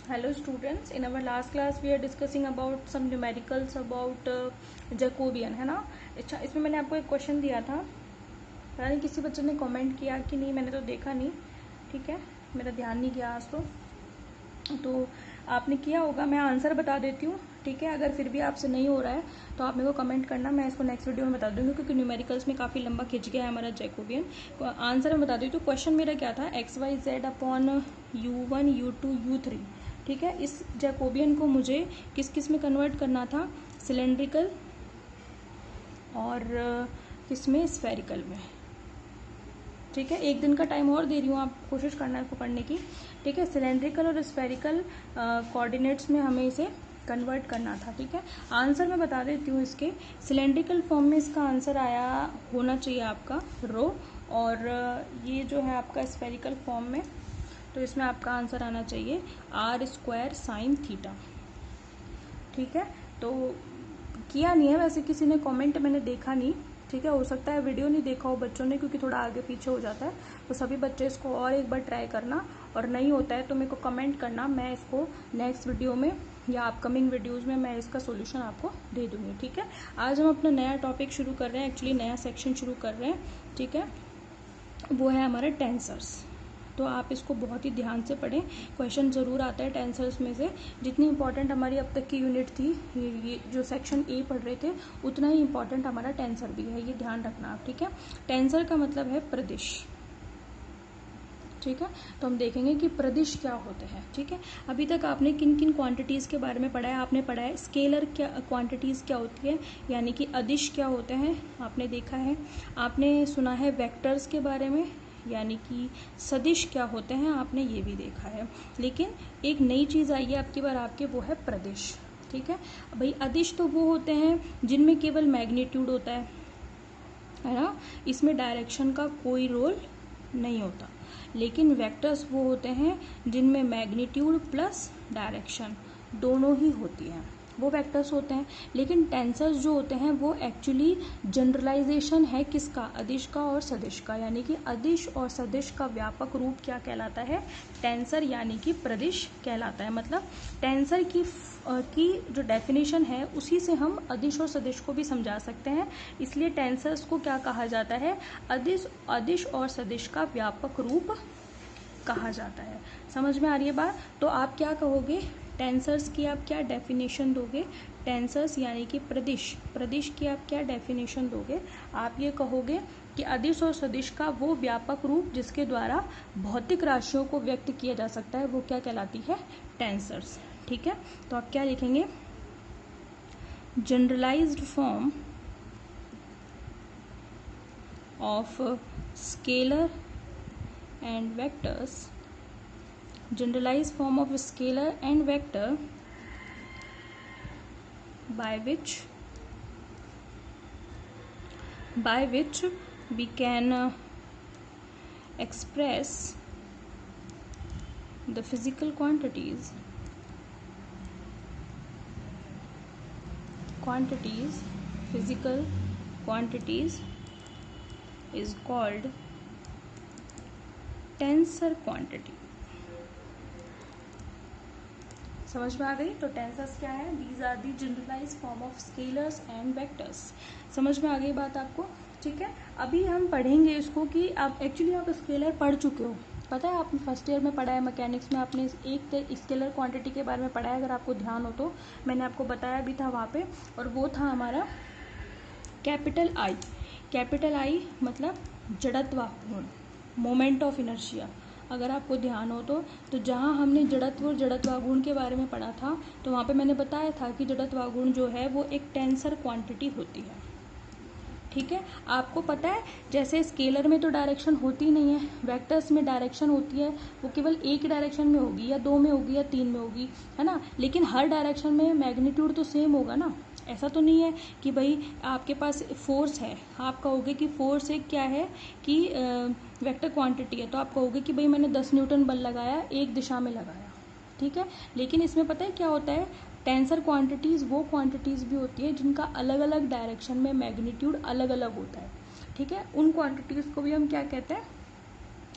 Hello students, in our last class we are discussing about some numericals about Jacobian, है ना। अच्छा, इसमें मैंने आपको एक क्वेश्चन दिया था, पता नहीं किसी बच्चे ने कमेंट किया कि नहीं, मैंने तो देखा नहीं। ठीक है, मेरा ध्यान नहीं गया आज तो आपने किया होगा। मैं आंसर बता देती हूँ, ठीक है। अगर फिर भी आपसे नहीं हो रहा है तो आप मेरे को कमेंट करना, मैं इसको नेक्स्ट वीडियो में बता दूंगी, क्योंकि न्यूमेरिकल्स में काफ़ी लंबा खिंच गया है हमारा जैकोबियन। आंसर मैं बता देती हूँ। क्वेश्चन मेरा क्या था, XYZ upon U1 U2 U3, ठीक है। इस जैकोबियन को मुझे किस किस में कन्वर्ट करना था, सिलेंड्रिकल और किस में, स्फेरिकल में। ठीक है, एक दिन का टाइम और दे रही हूँ, आप कोशिश करना है इसको पढ़ने की। ठीक है, सिलेंड्रिकल और स्फेरिकल कोऑर्डिनेट्स में हमें इसे कन्वर्ट करना था। ठीक है, आंसर मैं बता देती हूँ इसके। सिलेंड्रिकल फॉर्म में इसका आंसर आया होना चाहिए आपका रो, और ये जो है आपका स्फेरिकल फॉर्म में, तो इसमें आपका आंसर आना चाहिए R² sin थीटा। ठीक है, तो किया नहीं है वैसे किसी ने कमेंट, मैंने देखा नहीं। ठीक है, हो सकता है वीडियो नहीं देखा हो बच्चों ने, क्योंकि थोड़ा आगे पीछे हो जाता है। तो सभी बच्चे इसको और एक बार ट्राई करना, और नहीं होता है तो मेरे को कमेंट करना, मैं इसको नेक्स्ट वीडियो में या अपकमिंग वीडियोस में मैं इसका सॉल्यूशन आपको दे दूंगी। ठीक है, आज हम अपना नया टॉपिक शुरू कर रहे हैं, एक्चुअली नया सेक्शन शुरू कर रहे हैं। ठीक है, वो है हमारे टेंसर्स। तो आप इसको बहुत ही ध्यान से पढ़ें, क्वेश्चन ज़रूर आता है टेंसर्स में से। जितनी इंपॉर्टेंट हमारी अब तक की यूनिट थी, ये जो सेक्शन ए पढ़ रहे थे, उतना ही इंपॉर्टेंट हमारा टेंसर भी है, ये ध्यान रखना आप। ठीक है, टेंसर का मतलब है प्रदिश। ठीक है, तो हम देखेंगे कि प्रदिश क्या होते हैं। ठीक है, अभी तक आपने किन किन क्वांटिटीज़ के बारे में पढ़ा है। आपने पढ़ा है स्केलर क्या क्वांटिटीज़ क्या होती है, यानी कि अदिश क्या होते हैं, आपने देखा है। आपने सुना है वेक्टर्स के बारे में, यानी कि सदिश क्या होते हैं, आपने ये भी देखा है। लेकिन एक नई चीज़ आई है आपकी बार आपके, वो है प्रदिश। ठीक है भाई, अदिश तो वो होते हैं जिनमें केवल मैग्नीट्यूड होता है ना, इसमें डायरेक्शन का कोई रोल नहीं होता। लेकिन वेक्टर्स वो होते हैं जिनमें मैग्नीट्यूड प्लस डायरेक्शन दोनों ही होती हैं, वो वेक्टर्स होते हैं। लेकिन टेंसर्स जो होते हैं वो एक्चुअली जनरलाइजेशन है किसका, अदिश का और सदिश का। यानी कि अदिश और सदिश का व्यापक रूप क्या कहलाता है, टेंसर यानी कि प्रदिश कहलाता है। मतलब टेंसर की जो डेफिनेशन है उसी से हम अदिश और सदिश को भी समझा सकते हैं। इसलिए टेंसर्स को क्या कहा जाता है, अदिश और सदिश का व्यापक रूप कहा जाता है। समझ में आ रही है बात। तो आप क्या कहोगे, टेंसर्स की आप क्या डेफिनेशन दोगे, टेंसर्स यानी कि प्रदिश की आप क्या डेफिनेशन दोगे। आप ये कहोगे कि अदिश और सदिश का वो व्यापक रूप जिसके द्वारा भौतिक राशियों को व्यक्त किया जा सकता है, वो क्या कहलाती है, टेंसर्स। ठीक है, तो आप क्या लिखेंगे, generalized form of scalar and vectors, generalized form of scalar and vector by which we can express the physical quantities physical quantities is called tensor quantity। समझ में आ गई। तो टेंसर्स क्या है, these are the generalize form of scalars and vectors. समझ में आ गई बात आपको। ठीक है, अभी हम पढ़ेंगे इसको कि आप एक्चुअली आप स्केलर पढ़ चुके हो, पता है आपने फर्स्ट ईयर में पढ़ा है मैकेनिक्स में, आपने एक स्केलर क्वांटिटी के बारे में पढ़ा है, अगर आपको ध्यान हो तो। मैंने आपको बताया भी था वहाँ पे, और वो था हमारा कैपिटल आई मतलब जड़त्वाघूर्ण, मोमेंट ऑफ इनर्शिया। अगर आपको ध्यान हो तो जहाँ हमने जड़त्व और जड़त्वाघूर्ण के बारे में पढ़ा था, तो वहाँ पे मैंने बताया था कि जड़त्वाघूर्ण जो है वो एक टेंसर क्वांटिटी होती है। ठीक है, आपको पता है जैसे स्केलर में तो डायरेक्शन होती नहीं है, वेक्टर्स में डायरेक्शन होती है, वो केवल एक डायरेक्शन में होगी या दो में होगी या तीन में होगी, है ना। लेकिन हर डायरेक्शन में मैग्नीट्यूड तो सेम होगा ना। ऐसा तो नहीं है कि भाई आपके पास फोर्स है, आप कहोगे कि फोर्स एक क्या है कि वेक्टर क्वांटिटी है, तो आप कहोगे कि भाई मैंने 10 न्यूटन बल लगाया, एक दिशा में लगाया। ठीक है, लेकिन इसमें पता है क्या होता है, टेंसर क्वांटिटीज़ वो क्वांटिटीज़ भी होती है जिनका अलग अलग डायरेक्शन में मैग्नीट्यूड अलग अलग होता है। ठीक है, उन क्वांटिटीज़ को भी हम क्या कहते हैं,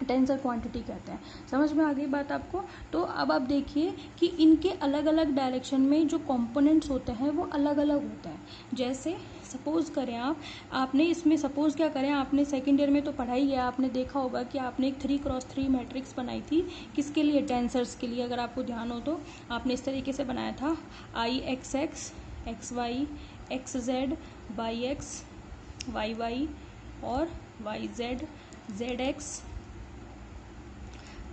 टेंसर क्वांटिटी कहते हैं। समझ में आ गई बात आपको? तो अब आप देखिए कि इनके अलग अलग डायरेक्शन में जो कंपोनेंट्स होते हैं वो अलग अलग होते हैं। जैसे सपोज करें आपने इसमें सपोज क्या करें, आपने सेकेंड ईयर में तो पढ़ा ही है, आपने देखा होगा कि आपने एक 3x3 मैट्रिक्स बनाई थी। किसके लिए? टेंसर्स के लिए। अगर आपको ध्यान हो तो आपने इस तरीके से बनाया था, IXX XY XZ YX YY और YZ ZX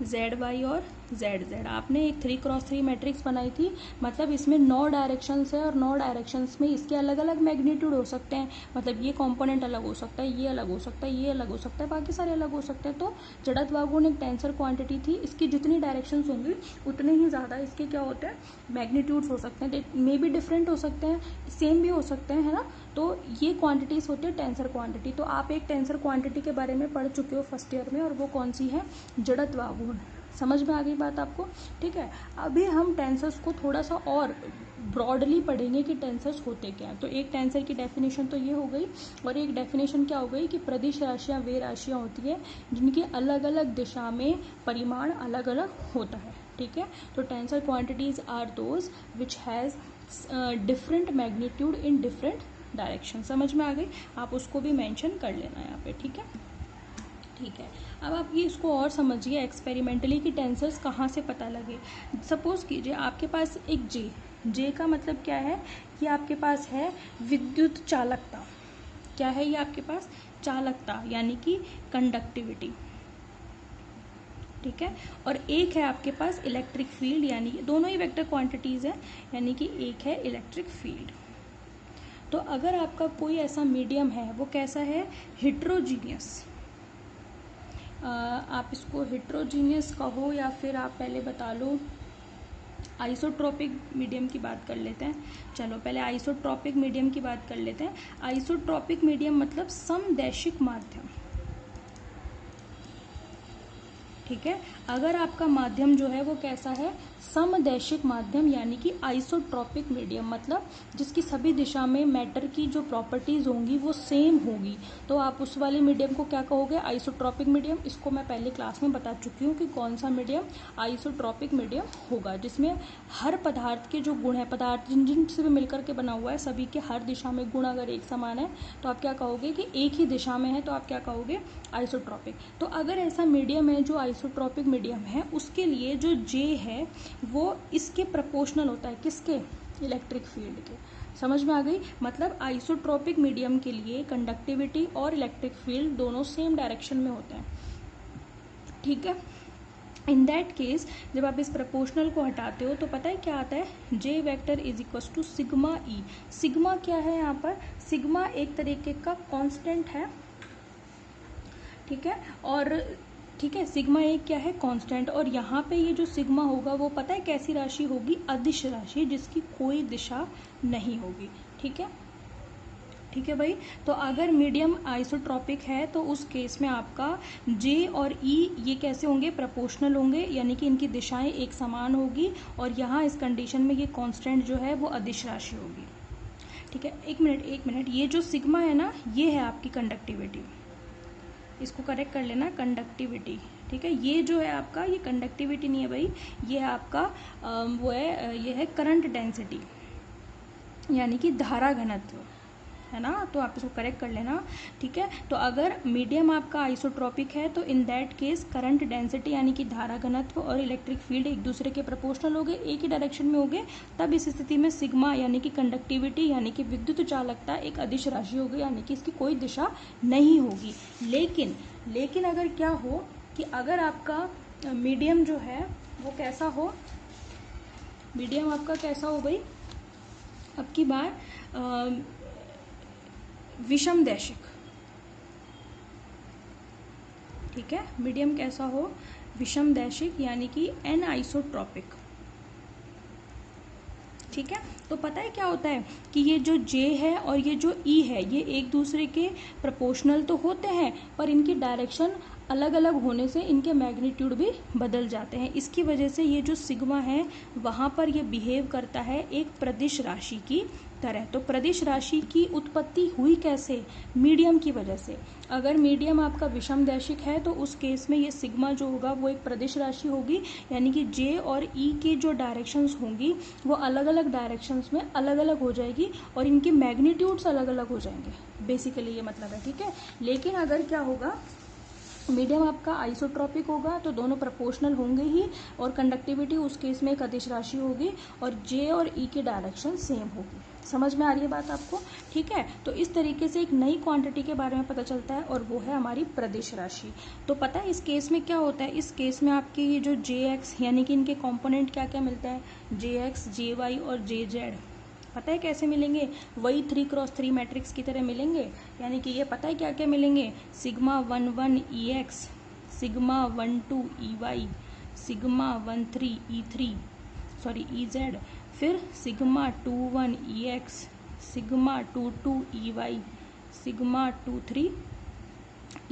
ZY और ZZ। आपने एक 3x3 मैट्रिक्स बनाई थी। मतलब इसमें 9 डायरेक्शंस है और 9 डायरेक्शंस में इसके अलग अलग मैग्नीट्यूड हो सकते हैं। मतलब ये कंपोनेंट अलग हो सकता है, ये अलग हो सकता है, ये अलग हो सकता है, बाकी सारे अलग हो सकते हैं। तो जड़त्व आघूर्ण एक टेंसर क्वांटिटी थी। इसकी जितनी डायरेक्शंस होंगी उतने ही ज़्यादा इसके क्या होते हैं, मैग्नीट्यूड्स हो सकते हैं। मे भी डिफरेंट हो सकते हैं, सेम भी हो सकते हैं, है ना। तो ये क्वांटिटीज होती है टेंसर क्वांटिटी। तो आप एक टेंसर क्वांटिटी के बारे में पढ़ चुके हो फर्स्ट ईयर में, और वो कौन सी है? जड़त्व आघूर्ण। समझ में आ गई बात आपको? ठीक है। अभी हम टेंसर्स को थोड़ा सा और ब्रॉडली पढ़ेंगे कि टेंसर्स होते क्या हैं। तो एक टेंसर की डेफिनेशन तो ये हो गई, और एक डेफिनेशन क्या हो गई कि प्रदिश राशियाँ वे राशियाँ होती है जिनकी अलग अलग दिशा में परिमाण अलग अलग होता है। ठीक है। तो tensor quantities are those which has different magnitude in different direction. समझ में आ गई? आप उसको भी मेंशन कर लेना यहाँ पे। ठीक है। ठीक है। अब आप ये इसको और समझिए एक्सपेरिमेंटली कि टेंसर्स कहाँ से पता लगे। सपोज कीजिए आपके पास एक जे का मतलब क्या है कि आपके पास है विद्युत चालकता। क्या है ये आपके पास? चालकता, यानी कि कंडक्टिविटी। ठीक है। और एक है आपके पास इलेक्ट्रिक फील्ड, यानी दोनों ही वेक्टर क्वांटिटीज हैं, यानी कि एक है इलेक्ट्रिक फील्ड। तो अगर आपका कोई ऐसा मीडियम है, वो कैसा है? हेट्रोजीनियस। आप इसको हेट्रोजीनियस कहो या फिर आप पहले बता लो आइसोट्रोपिक मीडियम की बात कर लेते हैं। चलो पहले आइसोट्रोपिक मीडियम की बात कर लेते हैं। आइसोट्रोपिक मीडियम मतलब समदैशिक माध्यम। ठीक है। अगर आपका माध्यम जो है वो कैसा है? समदैशिक माध्यम, यानी कि आइसोट्रोपिक मीडियम, मतलब जिसकी सभी दिशा में मैटर की जो प्रॉपर्टीज होंगी वो सेम होगी, तो आप उस वाले मीडियम को क्या कहोगे? Isotropic medium. इसको मैं पहले क्लास में बता चुकी हूँ कि कौन सा मीडियम आइसोट्रोपिक मीडियम होगा, जिसमें हर पदार्थ के जो गुण है, पदार्थ जिन जिन से भी मिलकर के बना हुआ है, सभी के हर दिशा में गुण अगर एक समान है तो आप क्या कहोगे कि एक ही दिशा में है, तो आप क्या कहोगे? आइसोट्रोपिक। तो अगर ऐसा मीडियम है जो आइसोट्रोपिक मीडियम है, उसके लिए जो जे है वो इसके प्रोपोर्शनल होता है। किसके? इलेक्ट्रिक फील्ड के। समझ में आ गई? मतलब आइसोट्रोपिक मीडियम के लिए कंडक्टिविटी और इलेक्ट्रिक फील्ड दोनों सेम डायरेक्शन में होते हैं। ठीक है। इन दैट केस जब आप इस प्रोपोर्शनल को हटाते हो तो पता है क्या आता है? J vector is equal to sigma E. Sigma क्या है यहाँ पर? सिग्मा एक तरीके का कांस्टेंट है। ठीक है। और ठीक है, सिग्मा एक क्या है? कांस्टेंट। और यहाँ पे ये जो सिग्मा होगा वो पता है कैसी राशि होगी? अदिश राशि, जिसकी कोई दिशा नहीं होगी। ठीक है। ठीक है भाई। तो अगर मीडियम आइसोट्रोपिक है तो उस केस में आपका जे और ई ये कैसे होंगे? प्रोपोर्शनल होंगे, यानी कि इनकी दिशाएं एक समान होगी, और यहाँ इस कंडीशन में ये कांस्टेंट जो है वो अदिश राशि होगी। ठीक है। एक मिनट, ये जो सिग्मा है ना, ये है आपकी कंडक्टिविटी। इसको करेक्ट कर लेना, कंडक्टिविटी। ठीक है। ये जो है आपका, ये कंडक्टिविटी नहीं है भाई, ये है आपका वो है, ये है करंट डेंसिटी, यानी कि धारा घनत्व, है ना। तो आप इसको करेक्ट कर लेना। ठीक है। तो अगर मीडियम आपका आइसोट्रोपिक है तो in that case current density यानी कि धारा घनत्व और इलेक्ट्रिक फील्ड एक दूसरे के प्रोपोर्शनल हो गए, एक ही डायरेक्शन में हो गए। तब इस स्थिति में सिग्मा यानी कि कंडक्टिविटी यानी कि विद्युत चालकता एक अदिश राशि होगी, यानी कि इसकी कोई दिशा नहीं होगी। लेकिन अगर क्या हो कि अगर आपका मीडियम जो है वो कैसा हो? मीडियम आपका कैसा हो भाई? अब की बार विषमदैशिक। ठीक है। मीडियम कैसा हो? विषमदैशिक, यानी कि एन आइसोट्रोपिक। ठीक है। तो पता है क्या होता है कि ये जो जे है और ये जो ई है, ये एक दूसरे के प्रोपोर्शनल तो होते हैं, पर इनकी डायरेक्शन अलग अलग होने से इनके मैग्नीट्यूड भी बदल जाते हैं। इसकी वजह से ये जो सिग्मा है वहाँ पर ये बिहेव करता है एक प्रदिश राशि की तरह। तो प्रदिश राशि की उत्पत्ति हुई कैसे? मीडियम की वजह से। अगर मीडियम आपका विषम दैशिक है तो उस केस में ये सिग्मा जो होगा वो एक प्रदिश राशि होगी, यानी कि जे और ई के जो डायरेक्शंस होंगी वो अलग अलग डायरेक्शंस में अलग अलग हो जाएगी और इनके मैग्नीट्यूड्स अलग अलग हो जाएंगे, बेसिकली ये मतलब है, ठीक है। लेकिन अगर क्या होगा, मीडियम आपका आइसोट्रॉपिक होगा तो दोनों प्रोपोर्शनल होंगे ही, और कंडक्टिविटी उस केस में एक अदिश राशि होगी और जे और ई की डायरेक्शन सेम होगी। समझ में आ रही है बात आपको? ठीक है। तो इस तरीके से एक नई क्वांटिटी के बारे में पता चलता है और वो है हमारी प्रदिश राशि। तो पता है इस केस में क्या होता है? इस केस में आपके ये जो जे एक्स यानी कि इनके कॉम्पोनेंट क्या क्या मिलता है, जे एक्स, जे वाई और जे जेड, पता है कैसे मिलेंगे? वही 3x3 मैट्रिक्स की तरह मिलेंगे। यानी कि ये पता है क्या क्या मिलेंगे, sigma 11 E X, sigma 12 E Y, sigma 13 E Z, फिर sigma 21 E X, sigma 22 E Y, sigma 23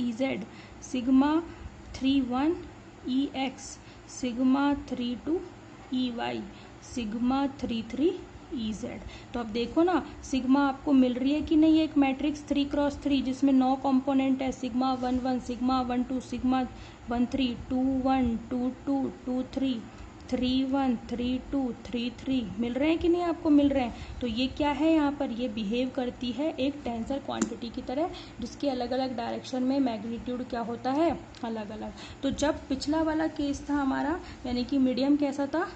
E Z, sigma 31 E X, sigma 32 E Y, sigma 33 E Z. तो अब देखो ना, सिग्मा आपको मिल रही है कि नहीं, एक मैट्रिक्स 3x3 जिसमें 9 कंपोनेंट है, सिग्मा 11, सिग्मा 12, सिग्मा 13, 21, 22, 23, 31, 32, 33 मिल रहे हैं कि नहीं आपको? मिल रहे हैं। तो ये क्या है यहाँ पर, ये बिहेव करती है एक टेंसर क्वांटिटी की तरह, जिसके अलग अलग डायरेक्शन में मैग्नीट्यूड क्या होता है, अलग अलग। तो जब पिछला वाला केस था हमारा, यानी कि मीडियम कैसा था,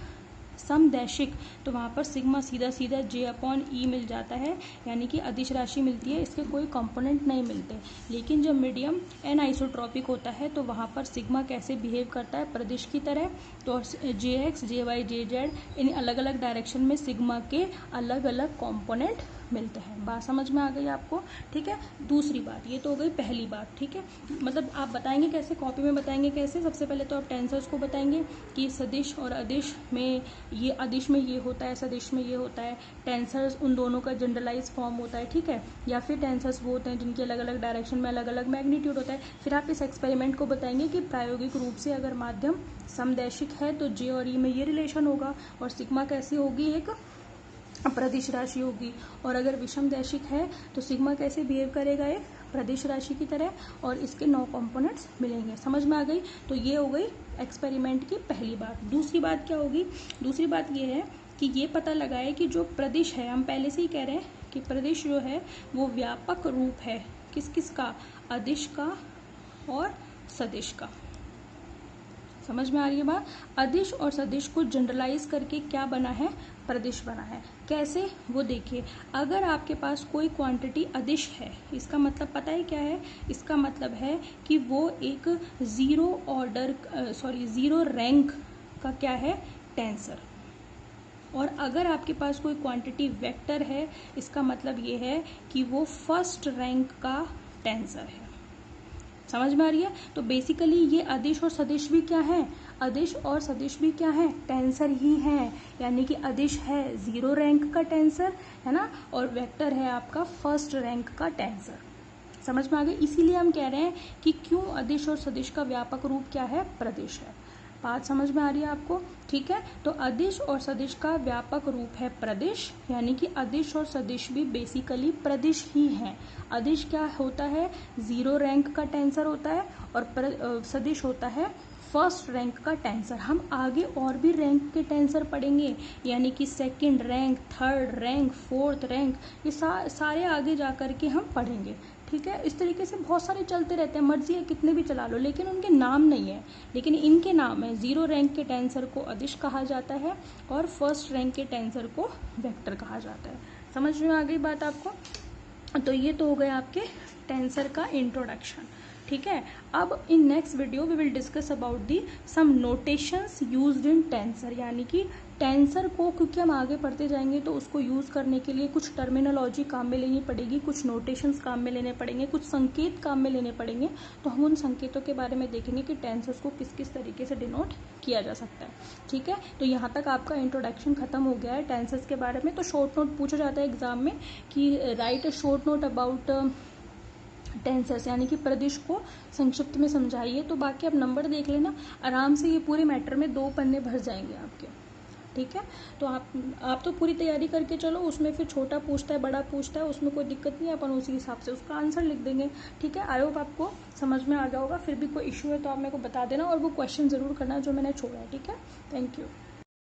समदैशिक, तो वहाँ पर सिग्मा सीधा सीधा जे अपॉन ई मिल जाता है, यानी कि अदिश राशि मिलती है, इसके कोई कंपोनेंट नहीं मिलते। लेकिन जब मीडियम एन आइसोट्रॉपिक होता है तो वहाँ पर सिग्मा कैसे बिहेव करता है, प्रदिश की तरह। तो जे एक्स, जे वाई, जे जेड इन अलग अलग डायरेक्शन में सिग्मा के अलग अलग कॉम्पोनेंट मिलते हैं। बात समझ में आ गई आपको? ठीक है। दूसरी बात, ये तो हो गई पहली बात, ठीक है। मतलब आप बताएंगे कैसे, कॉपी में बताएंगे कैसे? सबसे पहले तो आप टेंसर्स को बताएंगे कि सदिश और अदिश में ये, अदिश में ये होता है, सदिश में ये होता है। टेंसर्स उन दोनों का जनरलाइज फॉर्म होता है, ठीक है। या फिर टेंसर्स वो होते हैं जिनके अलग अलग डायरेक्शन में अलग अलग मैग्नीट्यूड होता है। फिर आप इस एक्सपेरिमेंट को बताएंगे कि प्रायोगिक रूप से अगर माध्यम समदैशिक है तो जे और ई में ये रिलेशन होगा और सिग्मा कैसी होगी, एक प्रदिश राशि होगी। और अगर विषम दैशिक है तो सिग्मा कैसे बिहेव करेगा, एक प्रदिश राशि की तरह, और इसके 9 कंपोनेंट्स मिलेंगे। समझ में आ गई? तो ये हो गई एक्सपेरिमेंट की पहली बात। दूसरी बात क्या होगी? दूसरी बात ये है कि ये पता लगाए कि जो प्रदिश है, हम पहले से ही कह रहे हैं कि प्रदिश जो है वो व्यापक रूप है किस किस का, अदिश का और सदिश का। समझ में आ रही है बात? अदिश और सदिश को जनरलाइज करके क्या बना है, प्रदिश बना है। कैसे, वो देखिए। अगर आपके पास कोई क्वांटिटी अदिश है, इसका मतलब पता है क्या है? इसका मतलब है कि वो एक जीरो रैंक का क्या है, टेंसर। और अगर आपके पास कोई क्वांटिटी वेक्टर है, इसका मतलब ये है कि वो फर्स्ट रैंक का टेंसर है। समझ में आ रही है? तो बेसिकली ये अदिश और सदिश भी क्या है, अदिश और सदिश भी क्या है, टेंसर ही है। यानी कि अदिश है 0 रैंक का टेंसर, है ना, और वेक्टर है आपका फर्स्ट रैंक का टेंसर। समझ में आ गई? इसीलिए हम कह रहे हैं कि क्यों अदिश और सदिश का व्यापक रूप क्या है, प्रदिश है। बात समझ में आ रही है आपको? ठीक है। तो अदिश और सदिश का व्यापक रूप है प्रदिश, यानी कि अदिश और सदिश भी बेसिकली प्रदिश ही हैं। अदिश क्या होता है, 0 रैंक का टेंसर होता है, और सदिश होता है फर्स्ट रैंक का टेंसर। हम आगे और भी रैंक के टेंसर पढ़ेंगे, यानी कि second rank, third rank, fourth rank, ये सारे आगे जा कर के हम पढ़ेंगे। ठीक है। इस तरीके से बहुत सारे चलते रहते हैं, मर्जी है कितने भी चला लो, लेकिन उनके नाम नहीं है, लेकिन इनके नाम है। 0 रैंक के टेंसर को अदिश कहा जाता है और फर्स्ट रैंक के टेंसर को वेक्टर कहा जाता है। समझ में आ गई बात आपको? तो ये तो हो गया आपके टेंसर का इंट्रोडक्शन। ठीक है। अब in next video we will discuss about the some notations used in tensor, यानी कि टेंसर को, क्योंकि हम आगे पढ़ते जाएंगे तो उसको यूज करने के लिए कुछ टर्मिनोलॉजी काम में लेनी पड़ेगी, कुछ नोटेशंस काम में लेने पड़ेंगे, कुछ संकेत काम में लेने पड़ेंगे। तो हम उन संकेतों के बारे में देखेंगे कि टेंसर्स को किस किस तरीके से डिनोट किया जा सकता है। ठीक है। तो यहाँ तक आपका इंट्रोडक्शन खत्म हो गया है टेंसर्स के बारे में। तो शॉर्ट नोट पूछा जाता है एग्जाम में कि right a short note about tenses यानी कि प्रदिश को संक्षिप्त में समझाइए। तो बाकी आप नंबर देख लेना, आराम से ये पूरे मैटर में 2 पन्ने भर जाएंगे आपके, ठीक है। तो आप तो पूरी तैयारी करके चलो, उसमें फिर छोटा पूछता है बड़ा पूछता है, उसमें कोई दिक्कत नहीं है, अपन उसी हिसाब से उसका आंसर लिख देंगे, ठीक है। आई होप आपको समझ में आ गया होगा। फिर भी कोई इशू है तो आप मेरे को बता देना, और वो क्वेश्चन ज़रूर करना जो मैंने छोड़ा है, ठीक है। Thank you.